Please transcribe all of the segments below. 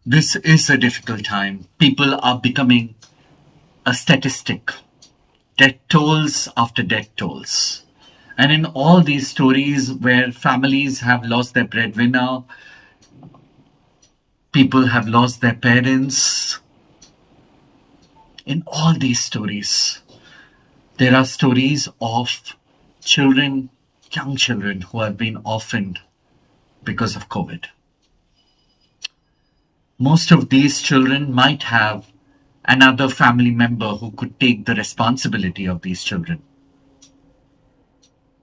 This is a difficult time. People are becoming a statistic. Death tolls after death tolls. And in all these stories where families have lost their breadwinner, people have lost their parents, in all these stories, there are stories of children, young children who have been orphaned because of COVID. Most of these children might have another family member who could take the responsibility of these children.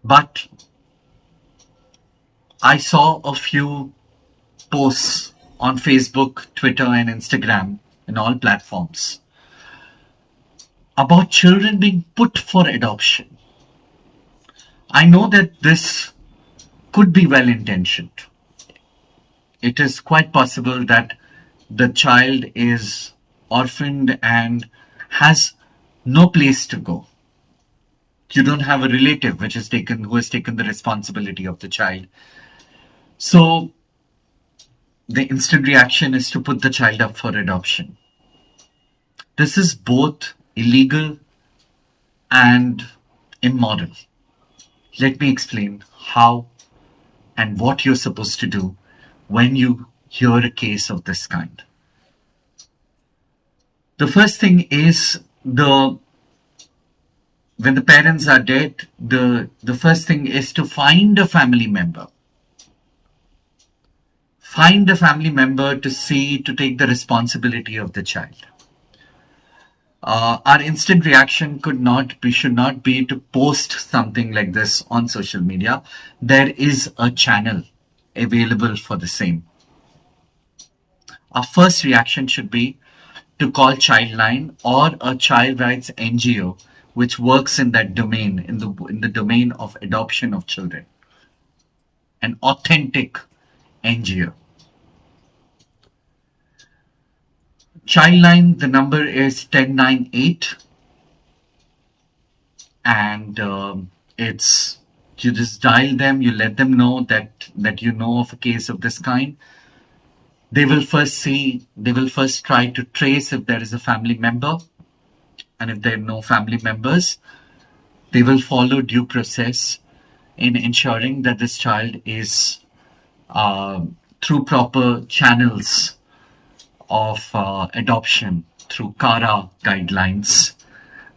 But I saw a few posts on Facebook, Twitter, and Instagram, and all platforms about children being put for adoption. I know that this could be well intentioned. It is quite possible that the child is orphaned and has no place to go. You don't have a relative who has taken the responsibility of the child. So the instant reaction is to put the child up for adoption. This is both illegal and immoral. Let me explain how and what you're supposed to do when you hear a case of this kind. The first thing is when the parents are dead, the first thing is to find a family member. Find a family member to take the responsibility of the child. Our instant reaction should not be to post something like this on social media. There is a channel available for the same. Our first reaction should be to call Childline or a child rights NGO which works in that domain, in the domain of adoption of children. An authentic NGO. Childline, the number is 1098, and it's you just dial them, you let them know that you know of a case of this kind. They will first try to trace if there is a family member, and if there are no family members, they will follow due process in ensuring that this child is through proper channels of adoption, through CARA guidelines,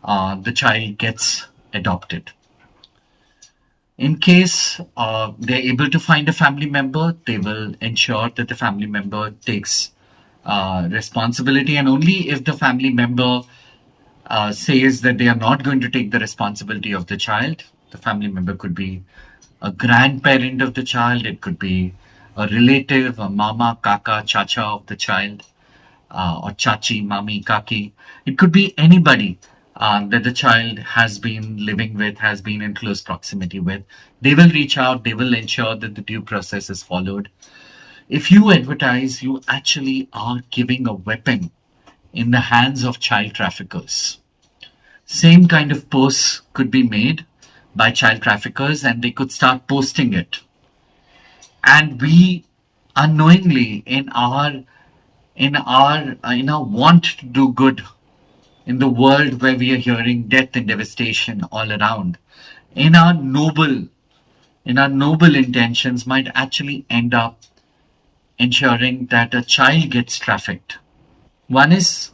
the child gets adopted. In case they're able to find a family member, they will ensure that the family member takes responsibility, and only if the family member says that they are not going to take the responsibility of the child. The family member could be a grandparent of the child, it could be a relative, a mama, kaka, chacha of the child, or chachi, mami, kaki. It could be anybody that the child has been living with, has been in close proximity with. They will reach out, they will ensure that the due process is followed. If you advertise, you actually are giving a weapon in the hands of child traffickers. Same kind of posts could be made by child traffickers, and they could start posting it. And we unknowingly, in our want to do good, in the world where we are hearing death and devastation all around, in our noble intentions, might actually end up ensuring that a child gets trafficked. One is,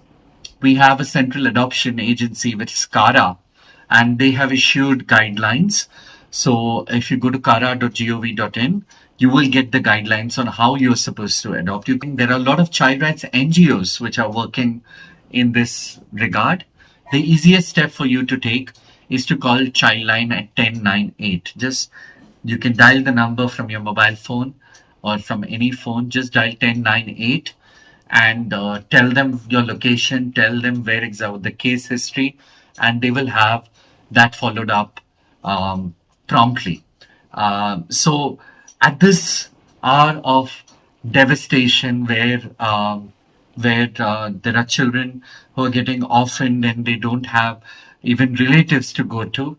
we have a central adoption agency, which is CARA, and they have issued guidelines. So if you go to kara.gov.in, you will get the guidelines on how you're supposed to adopt. There are a lot of child rights NGOs which are working in this regard. The easiest step for you to take is to call Childline at 1098. Just, you can dial the number from your mobile phone or from any phone. Just dial 1098 and tell them your location, tell them where exactly the case history, and they will have that followed up promptly. So at this hour of devastation, where there are children who are getting orphaned and they don't have even relatives to go to,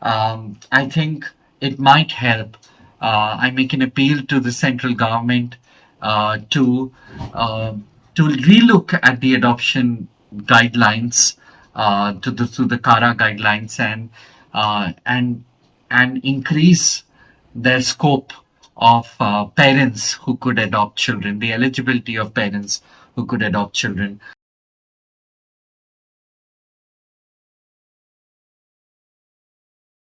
I think it might help. I make an appeal to the central government to to relook at the adoption guidelines, to the CARA guidelines, and increase their scope of parents who could adopt children, the eligibility of parents who could adopt children.